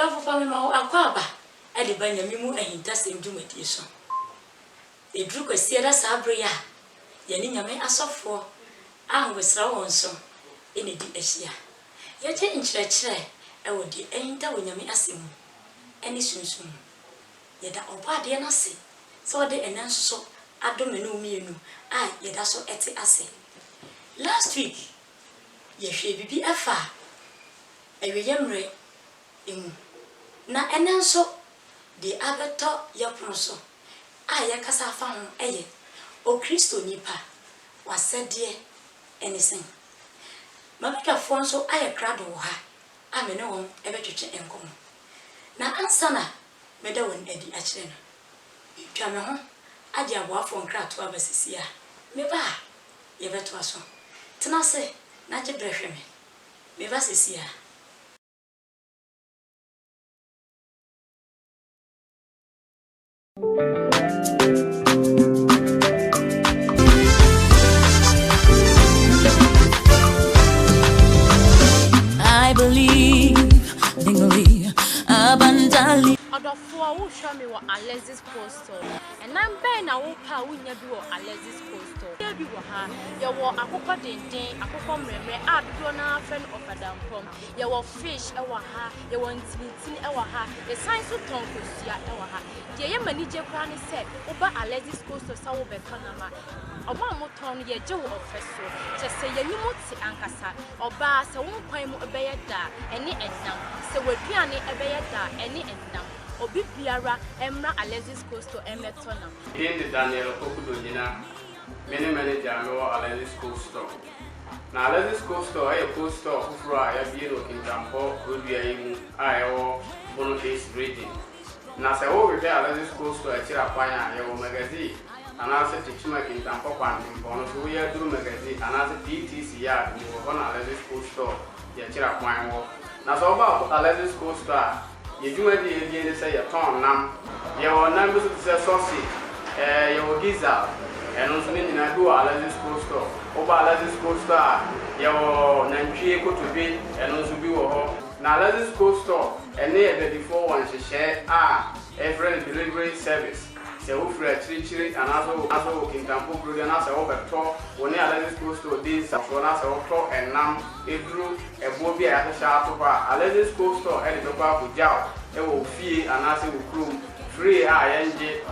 love for me, Aquaba. I depend on me and he doesn't do mediation. A drook a Sierra Sabria. Yanina may ask for. I was raw so in a DSia. Yet change the chair. I would be enter when you may ask him. Any soon. Yet that oba dear nasi. So they announce so. I don't know me. I yet that's so at the last week. Yes, she be a far. I remember him. Na enanso de abeto yaproso aya kasa fa ho eye o Kristo nipa wasede anything mabeka fonso aya krado wo ha amene won ebetwetwe enkom na ansana meda won adi a kire no twa me ho ade aboafo nkrato abasisi a me ba ye beto aso tena se na je brehwe me ba sisi a I believe, abundantly. Odofo who show me what Alexis Coastal, and I'm Ben. I will power we never do Alexis Coastal. There be ha. You walk a cocoa ding, a cocoa memory. Add Donna friend of Adam Pom. You walk fish, a waha. You want tin a waha. The science of tongue to see at a waha. The young manager Granny said, Oba Alexis Coastal Sawo Bekanama. Oba Moton ye Joe of Fesso. Just say you mutsi ankasa. Oba sa won kwai mu ebeyeda. Any and now. So we piani ebeyeda. Any and now. Obi biara emra Alexis Coastal emetona. In Daniel Okudonina, many manager no Alexis Coastal. Now Alexis Coastal ay coastalufra ya biro kintampo rodua yimu ayo Boniface reading. Na se wo be Alexis Coastal akira kwanya ya wo magazine. Anase tichuma kintampo kwantim bono so ya duru magazine anase TTC ya ni wo na Alexis Coastal ya akira kwanya wo. Na so ba Alexis Coastal you do it say a ton nam. Your numbers say sausage, your gizzard, and also in a do Alexis Coastal. Over Alexis Coastal, your Nanchi to be and also be now Alexis Coastal, and near the before one she share every delivery service. So for a tree and also in Tampo Brudiana, over top, when Alexis Coastal did Safonas or and Nam, it drew a bobby at the sharp over Alexis Coastal and the Papa Jao, it will fee and answer with crew, free ING,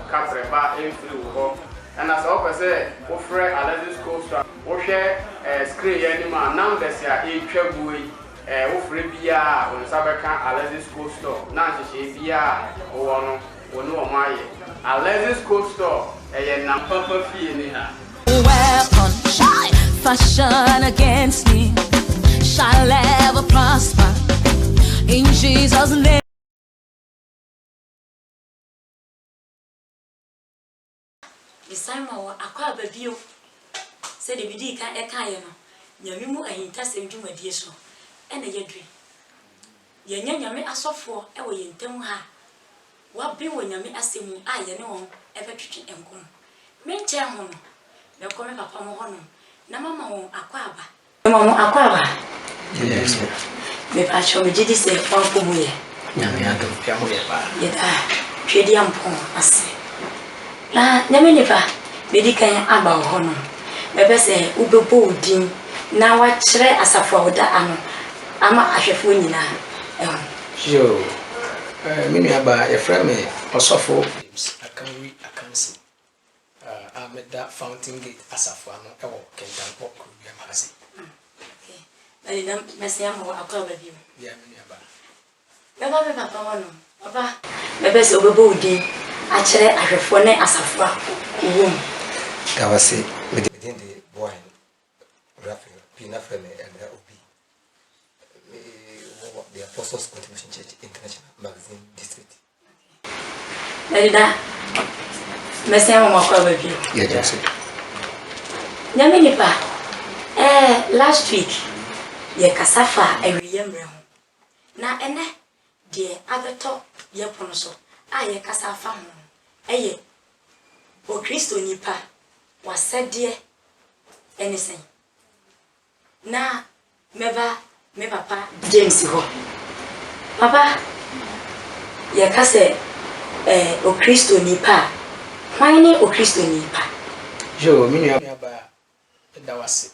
Capreba, and free home. And as I say, offer Alexis Coastal, or share a screen animal, now there's a trebui, offer Bia on Sabacan Alexis Coastal, Nancy Bia or no my. Alexis Coastal, a number fee in her. Weapon shall fashion against me shall ever prosper in Jesus' name. Beside my aqua baby, said the Bidika Ekayano, Yamimu and Tassim Juma Diesel, and a yedri. Yanyame aso for ewe in Temuha. What be when you may ask him, I know, ever treating and come. Men chair home, no coming upon one, Namama Aquaba. Mamma Aquaba. Yes, maybe I shall be say, one for me. Yamiato, yet I, Shadiam Pong, I say. La Yaminiva, Bidika about honor. Maybe say, Ubo Boodin, now what shred as a for that Ama Ashafunina. Sure. Mimi aba a friend osofo I can see. I met that fountain gate as a farmer. I walk in Tampo. Okay. But you don't mess him or I'll with you. Yeah, Mimi aba. Never Papa, Papa. Maybe so Bodi. Actually, I have phone as a far. That was it within the boy, Raphael, Pina Friendly, and the OB. The Apostles Contribution Church International Magazine District. That Messiah Moko with you. Yeah, that's it. Yaminipa, last week, ye Casafa, a remember. Now, and dear other top, ye ponoso, ye Casafa, ye O Christo Nipa was said, dear anything. Now, never. Me papa James ho. Papa ya ka se o Kristo nipa hwan ne o Kristo nipa jo mi nua ba da wase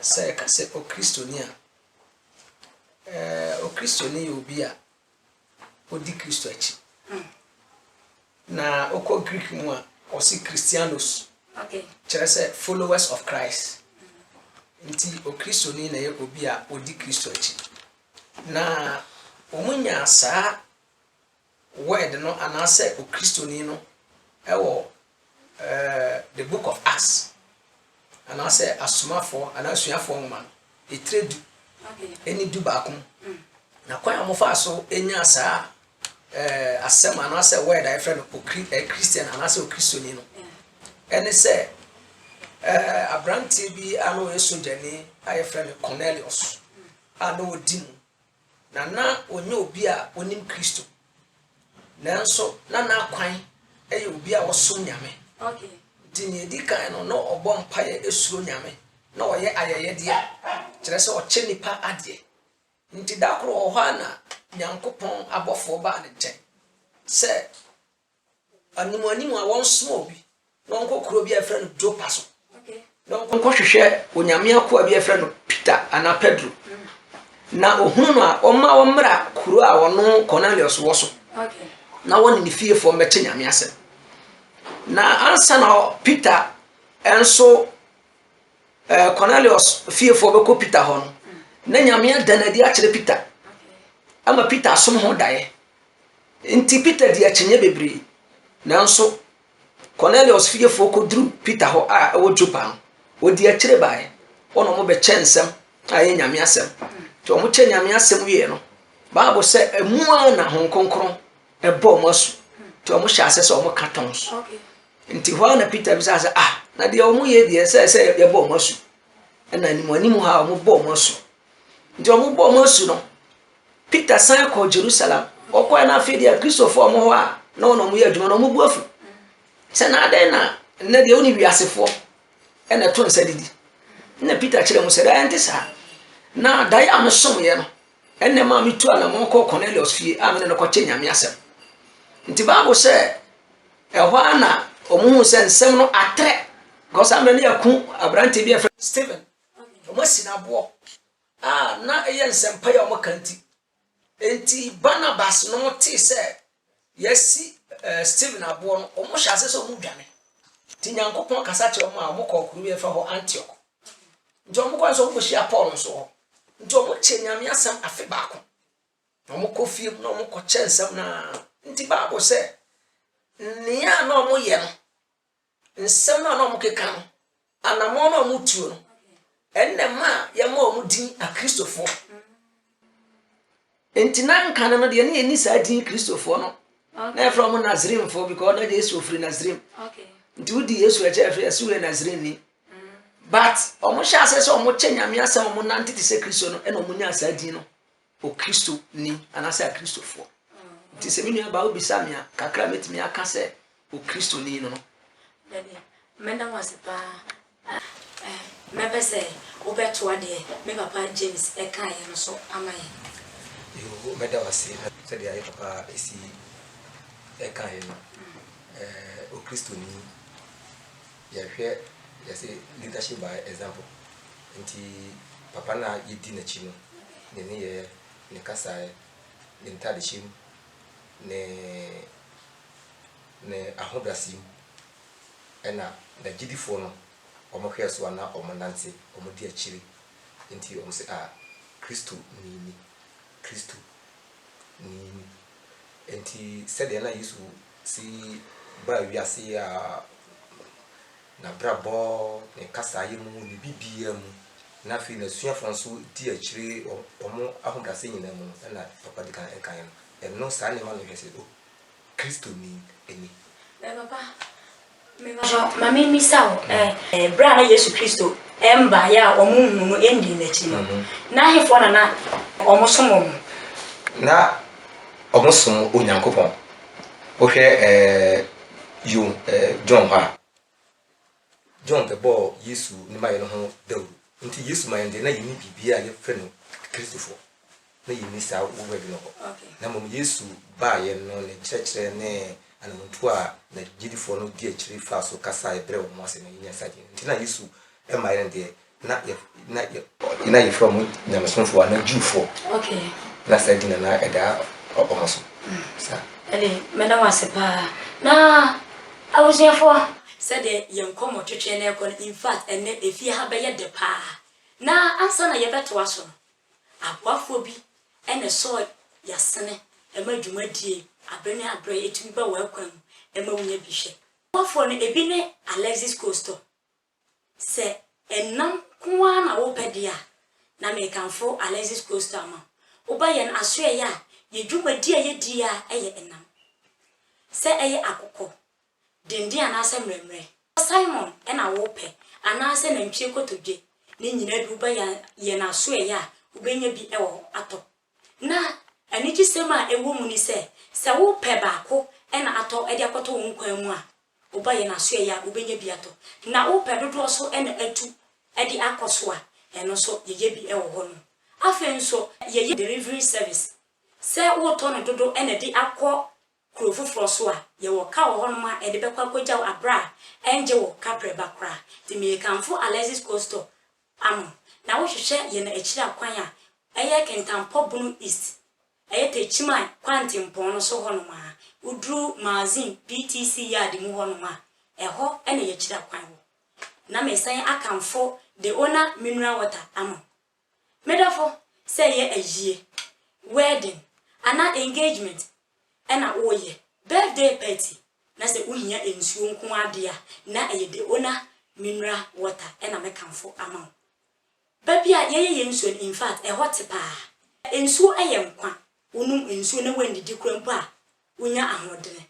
se ka se o Kristo ni a o Kristo ni obi a odi Kristo achi na oko Greek mu a o si Christianos okay chere say followers of Christ nti o Kristo ni na ye obi a odi Kristo achi na omunya saa word no anase o Kristo ni no ewo the book of Acts anase asomafo anasuafo ngoma etredu okay eni du baakum na kwa amofa so enya saa asem anase word a friend o Christian anase o Kristo ni no ene se abrantie bi ano esojani aye friend Cornelius ano odimu na onye obi a onim Kristo nanso na kwan eye obi a wosom nyame okay dini edikan no obọ mpaye esuro nyame na oye ayeyede kire se oche nipa ade nti dakoro ho ana nyankopon abofo ba ne nten se animu a won som obi no nkokoro bi afre no Jopa so okay no nkohwehwe onyame akoa bi afre no Peter ana Pedro na ohunu no a omma womra kuro a wono Cornelius wo so okay na woni ni fiefo mbeche nyame asem na ansa na Peter enso Cornelius fiefo be ko Peter ho no na nyame adanadi a kire Peter ama Peter asom ho dae nti Peter di akyenye bebre nanso Cornelius fiefo ko dru Peter ho a wo Jopa odi akire bae ono mo be kyensem aye nyame asem to mo kye nyame asem wie no Bible say emua na hon konkron ebo mo asu to mo hya asese o mo katons okay nti ho na Peter bi sa na de o mo ye de se ye bo mo asu na ni mo ha o mo bo mo asu nti o mo bo mo asu no Peter san ko Jerusalem o ko na fe dia Christopher o mo ho a na ono mo ye adwuma no mo bu afu se na de na de oni wiasefo na to nsa didi na Peter kire mo se da ente sa na dai am som ye no enne ma mi tu ala mo ko Cornelius fie a me ne ko che nyame asem nti Bible say ehwa na omuhu se nsem no atre because am ne yaku abrante bi afre Stephen omo sinabo na eye nsem pa ya omo kanti enti Barnabas no ti se yesi Stephen abo no omo hya se so omo dwane ti nyankopon kasa che omo a omo ko kuru bi fa ho Antioch nti omo kwa so omo hya Paul so nti omo che nyame asem afe baako omo ko fie no omo ko che nsem na nti Bible say niya na omo ye no nsem na omo keka no anamo na omo tuo no enne ma ye ma omo din a Kristofo enti na nka no de ne ni sa din Kristofo no na from Nazarene for because na Jesus free Nazarene okay nti udi Yesu a che free asu Nazarene ni but omo sha asese omo che nyame asem omo nante te se Kristo no ena omo nya sa din no o Kristo ni anase a Kristofo nti se minu aba obi samia kakra metimi aka se o Kristo ni no daddy menda wasipa mebese obeto ade me papa James e kan ye no so amaye yo meda wasi se dia ye papa esi e kan ye no o Kristo ni ya hwe ya se leadership by example nti papa na yedi na chi no ne ye ne kasa ne ntade chi ne ahodasim ena na gidifo no omo hweso na omo nante omo di akiri nti omo se Kristo ni nti sede na Yesu si ba wiase na brabo ne kasa yemu ne bibia mu na fi na suafo nso di akiri omo ahodase nyina mu na papa di kan enkan no no sa ne ma no hwese do Kristo ni eni papa mami misao bra na Yesu Kristo emba ya omunnu endi na chi na hefo na omosomo na omosom onyankopon o hwe John the boy Yesu ni ma ye no ho dawu nti Yesu ma yende na yini bibia ye fe no Kristofo na yini sa wo wedding no Okay. na mom Yesu ba ye no ne kyerɛkyerɛ ne anamuntu a na gidifo no di akyiri fa so kasa ebre wo mo ase na yinya saje nti na Yesu e ma ye de na ye from nyamasonfo na Jewfo Okay. na sa di na eda omoso sa Ele meda wase pa na awusiafo said yen komo twetwe na ekɔ in fact ene efie ha be ye de pa na ansa na ye beto aso aboafo bi ene so yasene ema dwumadie abene abre etumi ba wa kwan ema wunya bi hwe aboafo no ebi ne Alexis Coastal se enam kwa na wo pedia na me kanfo Alexis Coastal ma oba yen aso ya ye dwumadie ye dia eye enam se eye akokɔ dindi anase mremre Simon ena wo pe anase na ntwie kotodwe ne nyina bi uba ye na so ya ubenya bi ewo ato na aniji sema ewo mu ni se wo pe baako ena ato ede akoto wo nkwan mu a uba ye na so ya ubenya bi ato na wo pe dodo so ena atu ede akoso a eno so ye bi ewo ho no afen so ye delivery service se wo to no dodo ena de akọ krofufro so a ye wo ka wo hono ma e de bekwa kogya abra enje wo kapre bakra ti me kanfo Alexis Coastal am na wo hwehwe ye na akira kwan a eye kentampo bunu east eye techima kwantimpon no so hono ma udru magazine BTC yard mu hono ma eho ene ye akira kwan wo na me san akanfo the owner mineral water am medafo say ye ajie wedding ana engagement ena oye birthday party na se uhia ensuo nko ade a na eye de ona mineral water ena mekanfo ama baby a ye ensuo in fact e hot pa ensuo eye nkwa unum ensuo na wandidi krampo a unya ahodene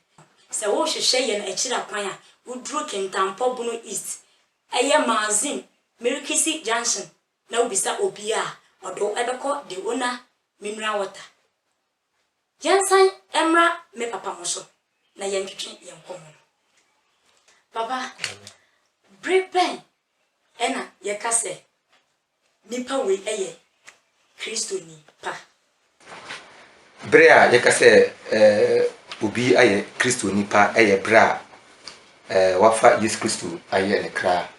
se wo hwehwe ye na akira kwan a uduro kentampo bunu east eye magazine Merikisi Junction na ubisa obi a odo ebeko de ona mineral water Yansan emra me papa moso na yentwetwe yenkomo papa breben ena yekase nipa we eye Kristo ni pa brea yekase obi aye Kristo ni pa eye bra wafa Yesu Kristo aye ne kra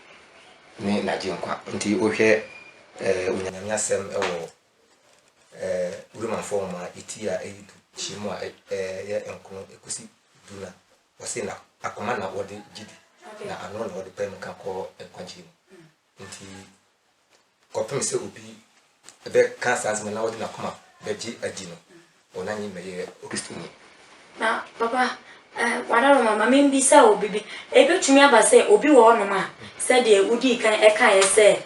ni najinkwa nti ohwe unyanyamya asem ewo uruma forma itia eyidu chimwa ya enkono ekusi duna wase na akoma na wode gidi na ano na wode pem kan ko enkwanchi nti kopem se obi ebe cancer me na wode na koma beji adino onanyi meye Kristo ni na papa wadaro mama membi sa obibi ebetumi abase obi wo no ma se de udi kan eka ye se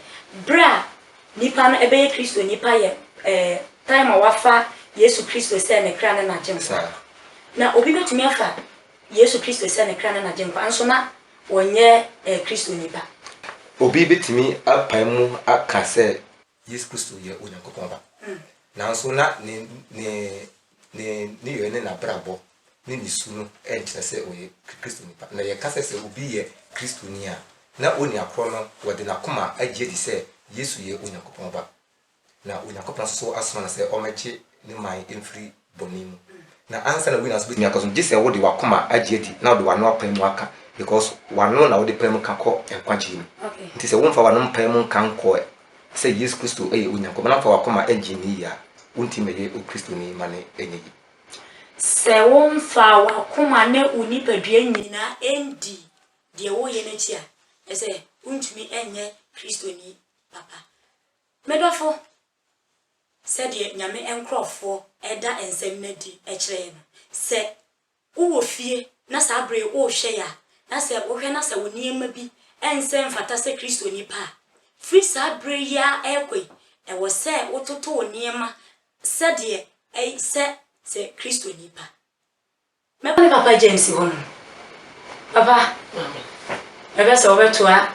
bra nipa no ebe Kristo nipa ye time wafa Yesu Kristo se ne kra na najemfa na obi betumi afa Yesu Kristo se ne kra na najemfa anso na wonye Kristo nipa obi betumi apaimu aka se Yesu Kristo ye onyankopon ba na anso na ne yo ne na brabo ni nisuno enkyere se oye Kristo nipa na ye kase se obi ye Kristo ni a na oni akro no wode na koma agye di se Yesu ye onyankopon ba na onyankopon so asoma na se omeche ni mai emfiri bonimu na ansa na winners be nyakoso gise wo de wakoma agye di na wo de wano apam aka because wano na wo de pam ka ko enkwachi ni nti se wo mfa wano pam kan ko se Yesu Kristo eye onyankopon na fa wakoma agye ni ya wonti meye o Kristo ni mane enyi se wo mfa wakoma na unipadua nyina endi de wo ye na chi a ese untumi enye Kristo ni papa medofo said ye nyame enkrofo eda ensem na di ekire no se wo fie na sa abre wo hwe ya na se wo hwe na se wo niema bi ensem fata se Kristo ni pa free sa abre ya ekwe e wo se wo toto wo niema said ye se Kristo ni pa me papa James hono papa ebe se obetua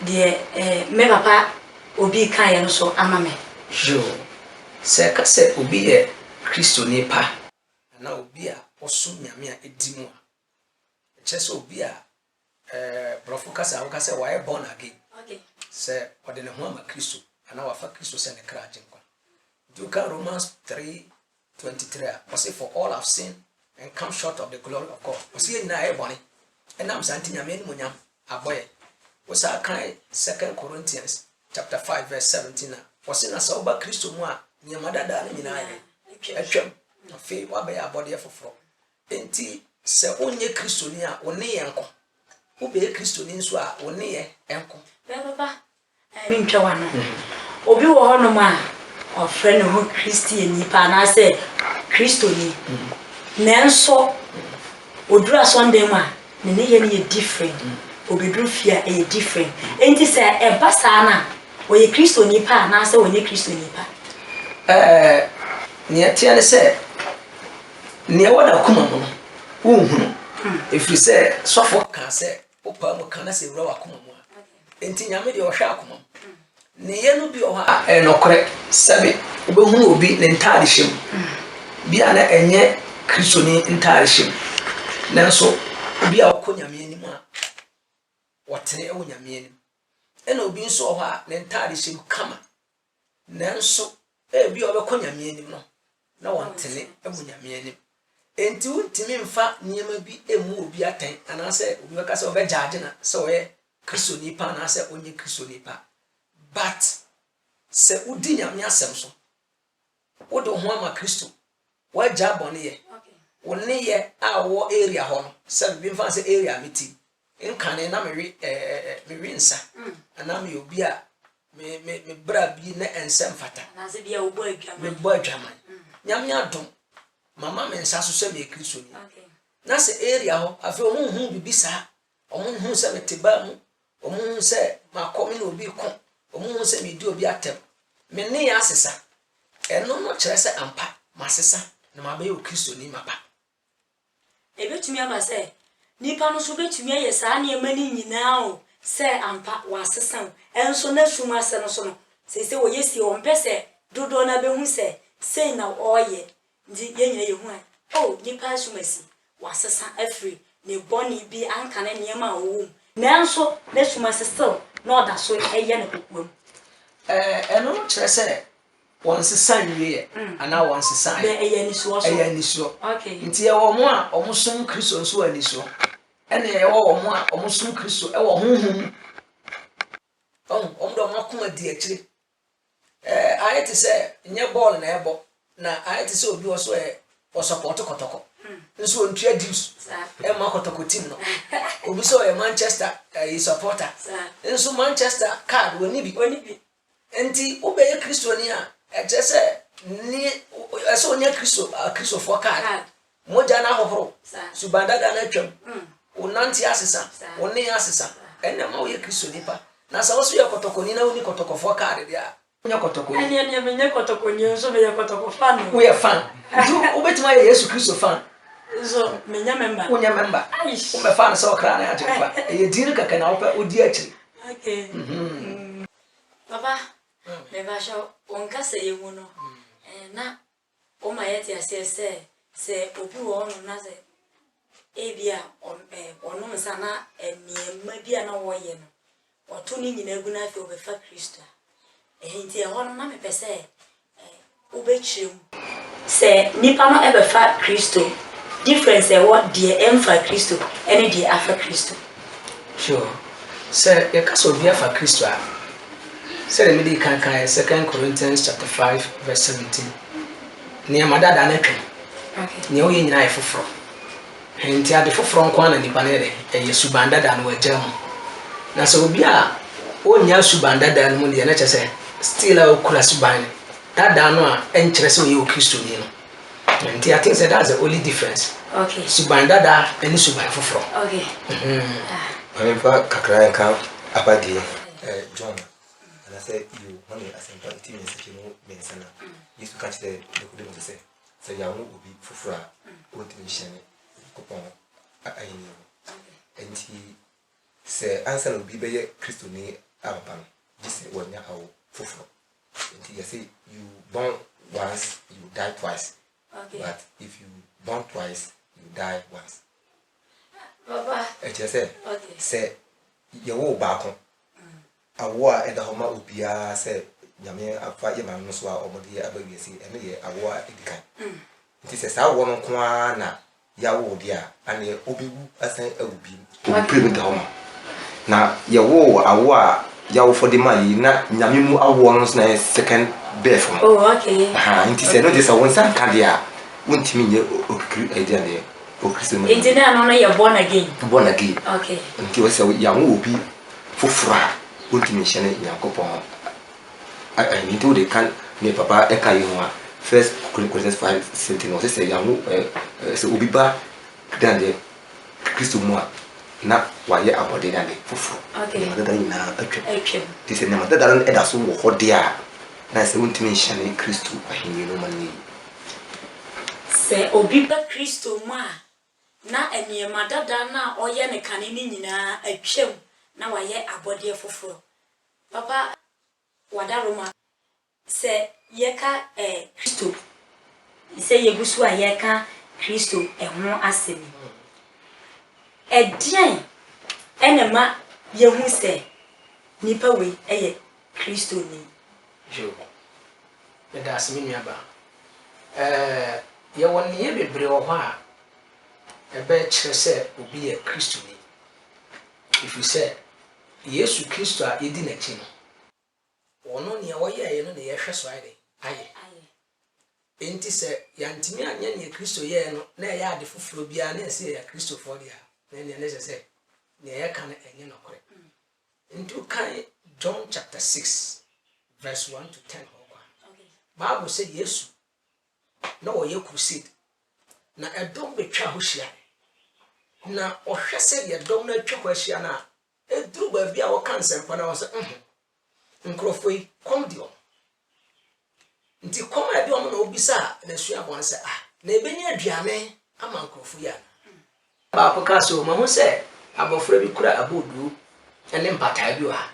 de me papa obi kan ye no so amame jo se ka se obi ye Kristo ni pa na obi a oso nyame a edimu a chese obi a brofo kasa wo kasa wa born again okay se ode ne ho ama Kristo ana wafa Kristo se ne kra ajenkwa You can Romans 3:23. I say for all have sinned and come short of the glory of God. I see na ebony. And I'm saying nyame ni munyam aboye. We say kan 2 Corinthians chapter 5 verse 17. Was in a sober Christo mu a nyama dada ni nyina ye. Etwem. Afi wa be abode foforo. Enti se onye Christo ni a one ye nko. Wo be Christo ni nso a one ye enko. Baba. Ntwa wa no. Obi wo ho no ma ofre no ho Christian nipa na say Christo ni. Nanso odura Sunday ma ne ye ni different. Obedru fia e different. Enti say e basa na oye Christo nipa na say onye Christo nipa. Ne tia ne say ne wada kuma mo no. Wo hunu. If you say sofo kan say opa mo kan na say wura wa kuma mo. Enti nyame de ohwa akoma. Ne ye no bi ohwa enokore sabe obehunu obi ne ntade hyem. Bia na enye Kristo ni ntade hyem. Nanso obi a okonyame anim a wotene ewo nyame anim. Ena obi nso ohwa ne ntade hyem kama. Nanso bi obekonyame anim no na wotene ewo nyame anim. Enti untimi mfa niema bi emu obi aten anase obi beka se obejaage na se oye Kristo nipa na se onye Kristo nipa. But se udi nyame asem so wodo ho ama Kristo wa jabone ye wonne ye a wo area ho no se bi mfa se area meti nkane na mewi nsa ana me obi a me bra bi na ensem fata Na se bia obo adwama me bo adwama nyame adom mama me nsa so se me Kristo ni na se area ho afi omunhu bibisa omunhu se meteba mu omunhu se makomi na obi ko omunhu se me di obi atem me ne ya asesa eno no kire se ampa masesa na mabe o Kristo ni mapa ebetumi ama se nipa no so betumi aye saa ne mani nyina o se ampa wasesa enso na suma se no so no se wo yesi o mpese dodo na behu se na oye ndi yenyina yehu a oh nipa sumasi wasesa afri ne boni bi anka na niema wo nanso na suma se still no da so eye na kokuam eno no kire se wonsesa nwie ana wonsesa be eye ni so eye ni so okay nti e wo mo a omsom Kristo nso ani so ene e wo mo a omsom Kristo e wo honhom omdo makoma di akire ayete se nye ball na ebo na ayete se obi oso o support kotoko nso ontua dius e ma kotoko team no obi so e Manchester supporter nso Manchester card woni bi enti obeye Kristo ni a eje se ni eso onye Kristo for card moja na hohoro subanda ga na twam unanti asesa woni asesa enne ma oye Kristo nipa na sa woso ye kotoko ni na woni kotoko for card dia nya kotoko ni ene menye kotoko ni so me kotoko fan we fan du obetima ye Yesu Kristo fan so menya member unya member umbe fan so kra na ajefa ye diri kaka na opa odi akiri okay baba me ba sha onka se ye mu no na o ma ye ti ase se obi wo no na se ebia ono nsa na eniema bia na wo ye no oto ni nyina gu na afi obefa Kristo nti e hono na me pese obechirem se nipa no ebefa Kristo difference e what the emfa Kristo ene the afa Kristo sure se ye kaso bia fa Kristo a se le medi kan 2 Corinthians chapter 5 verse 17 ne amadada na twen okay ne o ye nyina e foforo nti ade foforo nko na nipa ne de e subanda da no agya mu na se obi a onya subanda da no mu de na chese still a okura subanda da no a enkyere se o ye o Kristo ni no nti I think that's the only difference okay subanda da eni suban foforo okay Manifa kakra nka abadie John and I said you money as in part team is mensana used to catch the good say so ya wo obi foforo a won't mention kopon ayini enti se answer no bi be Kristo ni ampa just wonya awo foforo enti you say you born once you die twice okay but if you born twice you die once baba say okay say ye wo ba ko awo a eda homa obia say nyame afa ye ma no so a omode aba wiase ene ye awo a edikan nti se sa wo no ko na ya wo dia ane obewu asan awubi obi da ho na ye wo awo a ya wo for the man na nyame mu awo no so na second birth. Oh, okay. Nti se no je sa won san ka dia wontimi nye okiri idea ne okristo no. Nti na no ye born again. Born again. Okay. Nti wo se ya wo obi fofura wontimi hyene yakopon. I need to they can me papa e kai ho a First Corinthians 5:17 no say ya wo se obi ba dan de kristo mu a na waye abode dan de foforo. Okay. Na dan na atwa. Okay. Ti se na ma dan e da so wo ho de a na se wontimi hyene kristo ahenni no mani. Se obi ba kristo mu a na eniema dada na oye ne kane ni nyina atwam na waye abode foforo. Papa wadaroma se yeka kristo se yegusu a yeka kristo ho asemi edian enema yehu se nipa we eye kristo ni jo me da asemi nuaba ye won ye bebre wo ho a ebe kire se obi ye kristo ni if you say yesu kristo a yedi na chi no ono ne woye no ne ye hweso aye enti se yantimi anya ne kristo ye no na ye ade foforo bia na se ya kristo for dia na ne se ne ye kan enye no kore into kan John chapter 6 verse 1 to 10 okay. Bible say yesu na wo ye crusade na edom betwa ho hia na ohwese ye dom na atwa ho hia na eduru ba bia wo kan sempa na wo se nkrofoi kom dio nti kom a dio mo na obisa na sua bon se na ebenya aduane ama nkrofo ya ba ko ka so ma ho se abofra bi kura abodu ene mpata bi wa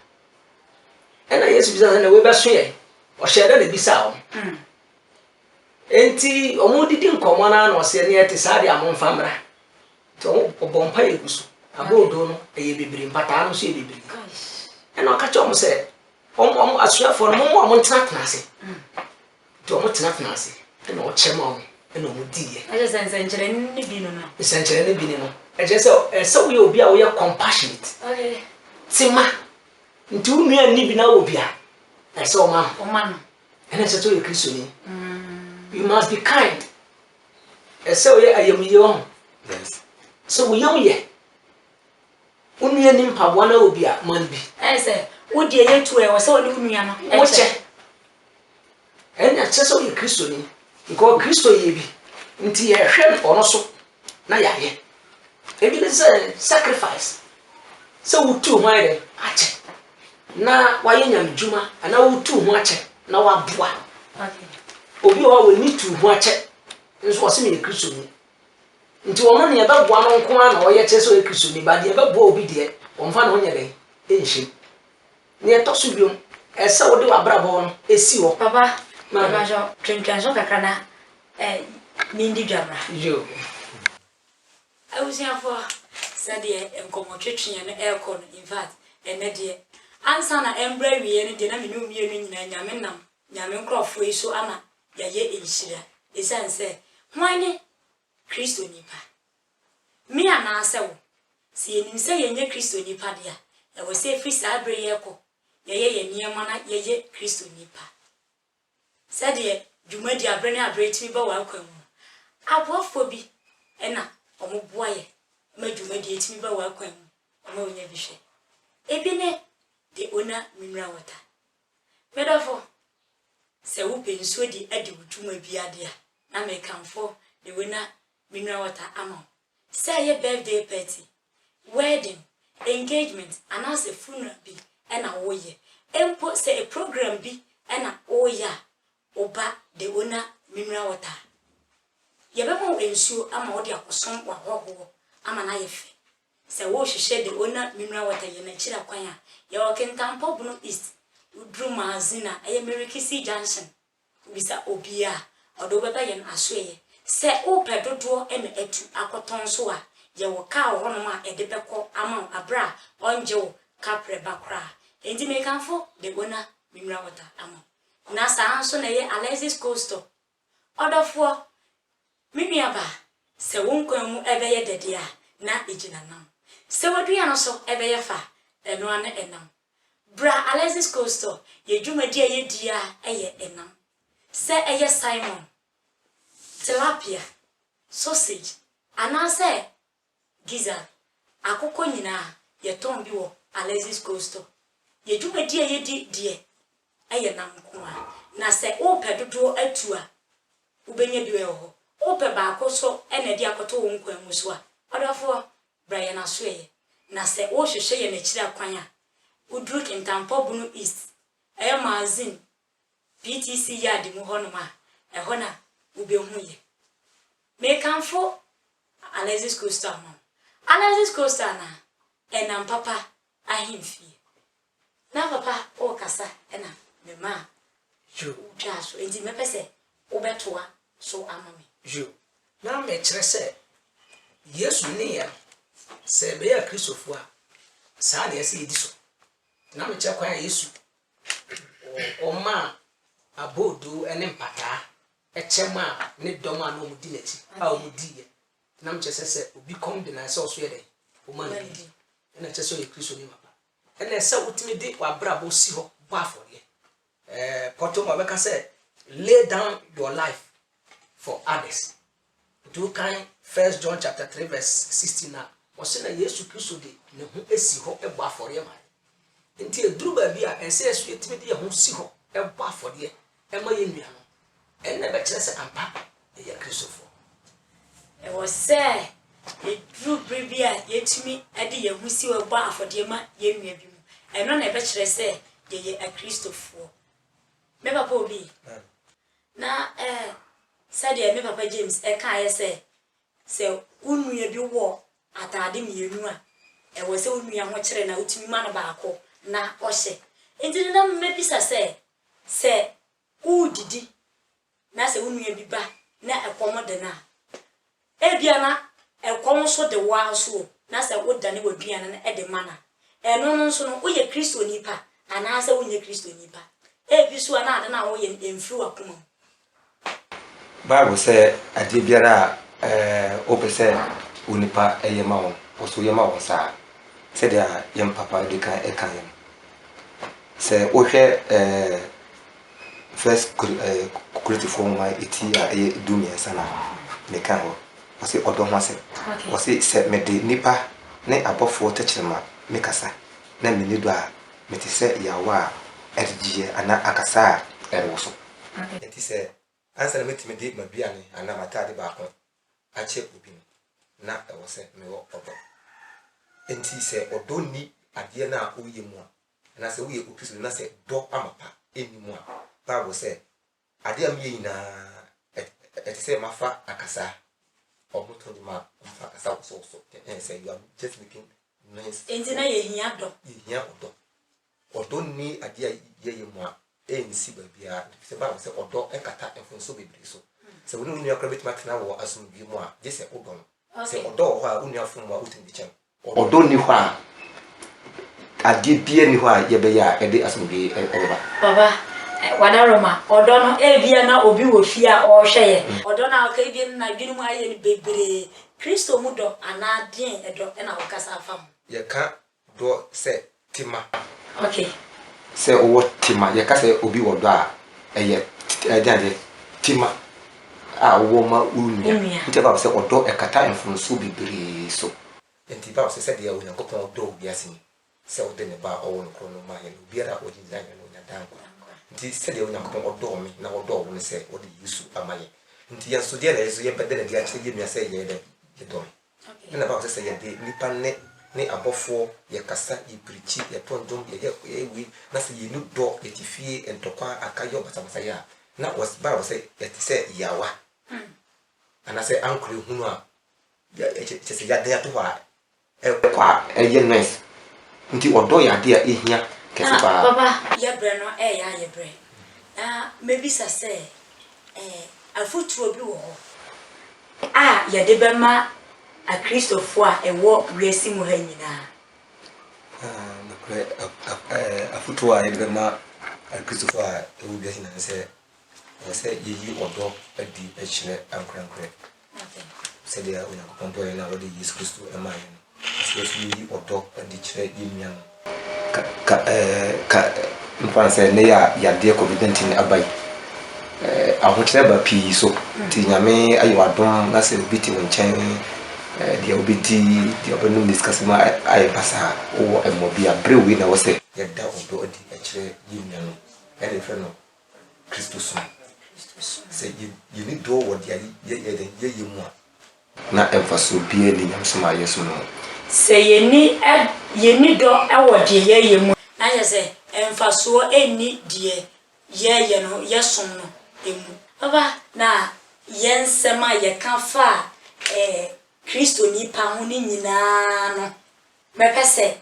ena yesu bisa na we beso ye o shede na bisa o enti omudidi nkomo na na o se ne ete sa dia mo mfamra to obompa yeguso abodu no eye bibiri mpata no so ye bibiri ena o ka cho mo se asuya for mo ntena ase to mo tena ase na o chema o na o diye aje sensenchere ni bi no sensenchere ni bi no aje se we obi a we compassionate okay tima nti unu ani bi na obi a ese o ma no ena se to ye kristo ni you must be kind ese o ye ayemiye o Yes. so we yom ye unu ani mpabo na obi a man bi ese wodi yetu e wo se woni unua no wo che enya cheso ye kristo ni nko kristo ye bi nti ye hwe ono so na ya ye ebi le sacrifice so wutu ho ire ache na waye nyam djuma ana wutu ho ache na waboa okay obi wa we ni tu ho ache nso wose me kristo ni nti wo no ne ba boa no nko na wo ye cheso ye kristo ni ba de ba boa obi de wo mfa na wo nyere enhye ne to so biom ese wo de wabrabo no esi wo papa mama jo trinkanzo kakana mindi dwabra yo awusia fo sade enkomo twetwe ne aircon in fact ene de ansa na embra wie ne de na menu mienu nyina nyame nam nyame nkrofo yi so ama yaye enhyira esanse hwane kristo nipa mi ana asewo si enim se yenye kristo nipa dia e wo se free sabre yeko ye niema na ye kristo nipa sade dwumadi abre ne abre timi ba wa kwam abofo bi ena omoboa ye ma dwumadi timi ba wa kwam oma onya bi hwe ebi ne de ona minra wata pedofo se wo pensuo di adi wutuma bi ade a na me kanfo de ona minra wata ama say ye birthday party wedding engagement announce a funeral bi ena wo ye empo say a program bi ena o ya oba de ona minra wata ye be mo ensuo ama wo de akoson wa hoho ama na ye fe se wo hwehwe de ona minra wata ye na kira kwan a ye wo kentampo bunu east udru mazina eye merikisi junction bisa obia odo beba ye na aso ye se o pedodo ena atu akoton so a ye wo ka ho no ma e de beko ama abra onje wo kapre bakra enti me kanfo de ona minra wata ama na saa nso na ye Alexis Coastal odofo mimiaba se wonkwan mu ebeye dede a na ejina nam se wadua no so ebeye fa eno ane enam bra Alexis Coastal ye dwumadi a ye dia eye enam se eye Simon tilapia sausage anase gizzard akoko nyina ye ton bi wo Alexis Coastal ye dwumadi a ye di die eye nam ko a na se o pedodo atua ubenya bi we ho ope ba akoso ena di akoto wo nkwan mu so a odofo Brian asoye na se o hwehwe ye na kira kwan a udru Kintampo Bunu East magazine PTC yard mu hono ma eho na ubehu ye me kanfo Alexis Coastal no Alexis Coastal na enam papa ahimfie na papa o kasa ena me ma jo jaso enti me pese obetoa so amame jo na me kire se Yesu ne ya se be ya Kristofo a sa na yesi edi so na me kire kwa Yesu o ma abodu ene mpata echema ne doma no mudi nati a o mudi ye na me kire se obi kom de na se oso ye de o ma ndi na kire se o ye Kristo ni papa ene se utimi de wa bra bo si ho bo afore Poto Mabeka said, lay down your life for others. Do kind 1 John chapter 3 verse 16 now. Was saying yes to Christ de ne ho esi ho e bo afore ma. Nti eduru ba bia ense esu etime de ho si ho e bo afore e ma ye nua no. Enne be kire se ampa e ya Kristofo. E was say eduru brebia yetumi ade ye ho si ho bo afore ma ye nua bi mu. Eno na be kire se ye a Kristofo. Me papa obi na said me papa James ka say unua bi wo atade mienu a e wo se unua ho kire na utimi ma no baako na ohye enti na me bisa say udidi na se unua bi ba na ekomo de na ebia na ekomo so de wa so na se wodane waduana na e de mana eno no so no wo ye Kristo nipa ana se wo ye Kristo nipa bisu ana na wo ye emfru akoma Bible say ade biara opese unipa eyema wo oso yema wo sa se dia yem papa de kan e kan se o hwe first creative my etia e dumia sana me kan ho o se odo ho se o se me de nipa ne abofo techirema me kasa na me ni do a me ti se yawa ergie ana akasa erwoso enti se ansa metime de mabiane ana matade ba ko ache obi na ewo se me wo odo enti se odo ni ade na oye mu na se wo ye opisu na se do amapa eni mu a Bible se ade am ye na eti se mafa akasa obuto di ma mafa akasa so say you are just making nice enti na ye hia odo odo ni ade ye mu a ensi babia se ba se odo ekata enfonso bebre so se wonu nua kra betima tena wo asum bi mu a je se odo no se odo ho a unu afom a utim bi chem odo ni ho a ade bia ni ho a ye be ya ede asum bi eba baba wadaroma odo no bia na obi wo fia o hwe ye odo na ka bia na dwenu mu aye ni bebre Kristo mu do ana den edo na wo kasa afam ye ka do se tima okay se owo tima ye ka se obi wodo a eye ade tima a wo ma unia nti ba se odo ekata enfonso bibiri so nti ba se de ya Onyankopon odo bi asini se ode ne ba owo no krono ma ye no biara odi design no nya dan nti se de Onyankopon odo mi na odo wo ne se ode Yesu amaye nti ya so de na yesu ye bede na de a che ye mi ase ye de ye do mi na ba se ye de nipa ne abofo ye kasa ye preach ye tondom ye wi na se ye nu do ye tifie entokwa akayo basabasa ya na was ba say ye se yawa ana se ankure hunu a ya se ya de ato ha kwa ye nice nti odo ya de a ehia kese ba baba ye bre no ya ye bre na mebisa se afutuo bi wo ho ye de be ma a Kristofo a ewo wiesi mu ha nyina afutuo a ye be ma Christopher will be in and say ye odo adi echire ankrankre said they are when I come to an already use Christo and mine. Especially odo adi chire yimian mfanse ne ya de COVID-19 abai ahokyere ba pii so ti nyame ayo adom na se obiti wonchen dia obiti dia obenu discuss ma ai pasa o emobi abrewi na wo se ya da odo adi echire yimian e de no Christus say you need do what ye mu na emphasis bi ni nyam so ma yeso no say ye ni do e wo de ye mu na ye say emphasis eni de ye no yeso no emu baba na yensema ye kan fa Kristo ni pa ho ni nyina no me pese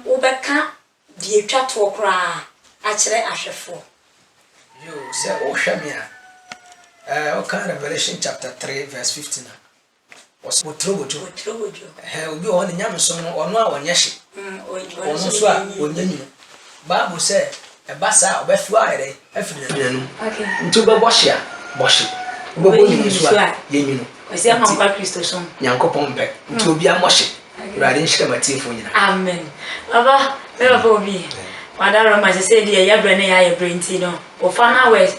wo be ka de atwa to kra a kire ahwefo yo say o hwamia okay, Revelation chapter 3 verse 15 was wotrobojo obi o ne nyam so no ono a wonyehe ono so a onyanyu Bible say e basa obefu ayre afiri nanu okay ntu be bohia bohie obo nyi so a yenyunu ose am kwa Kristo so nyankopon pe ntu obi amohye urade nhire matifo nyina amen baba baba obi wadaro ma se de ya bre ne ya ye brenti no ofana we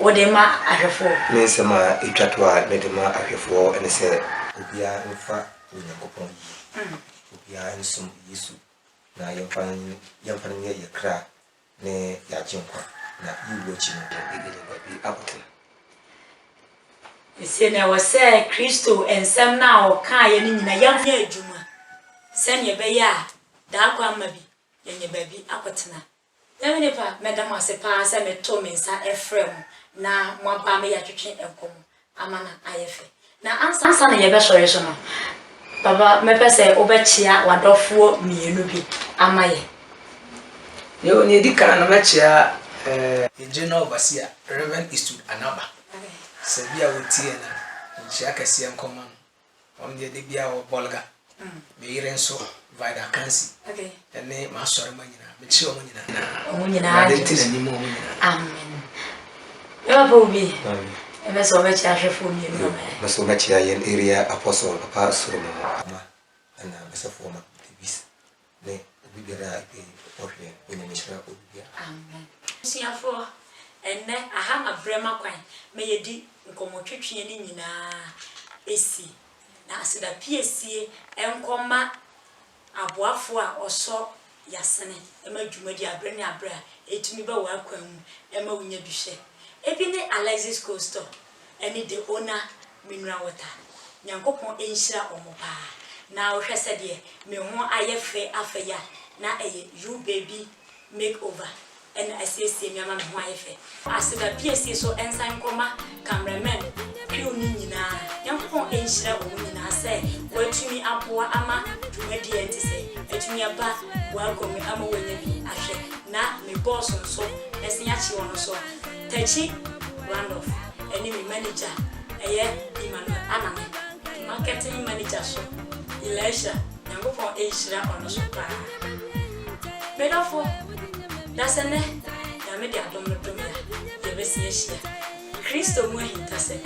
odema ahwefo me se ma etwatoa me de ma ahwefo ene se obia nfa onyankopon yi obia nsum Yesu na yamfa ne ye kra ne ya jinkwa na yiwo chi no de babi abutin ese na wo se Kristo ensem na o kan ye ni nyina yamfa adwuma se ne be ya da kwa mabi yenye babi akotena Yamene pa madam asepa se me to mensa efrem na mo ba me ya twetwe enkom amana ayefe na ansa na ye be sori so no baba me pese obechia wadofuo mienu bi amaye yo ni dika na mechia general overseer Reverend Eastwood Anaba se bia wotie na nchia kase enkom on de bia wo bolga me irenso vida kansi okay ene ma sori manyina me chi omunyina amen eba bobi ebe so be cha hwefo mi no me so be cha yen area apostle papa Solomon ama na me so forma tibis ne bibera ke ohwe ene mishra obia amen siafo enne aha ma brema kwan me yedi nkomotwetwe ni nyina esi na asida piesie enkoma aboafo a oso yasene ema dwumadi abrani abra etumi ba wa kwan ema wunya bihwe ebi ne Alexis Coastal eni the owner mineral water nyankopon enhyira omopa na wo hwese de me ho ayefe afeya na eye you baby makeover en asiesie mi ama me ho ayefe asida piesie so ensan koma cameraman crew ni nyina nyankopon enhyira omo nyina se watumi aboa ama dwumadi entise etumi aba wa komi ama wanya bi ahwe na me boss nso esinya chi wono so tachi Randolph enemy manager eye Emmanuel Aname marketing manager so Elisha nyangopon ehira ono so pa medofo dasene ya me de adom no dom ya ye besi ehia Kristo mu ehintase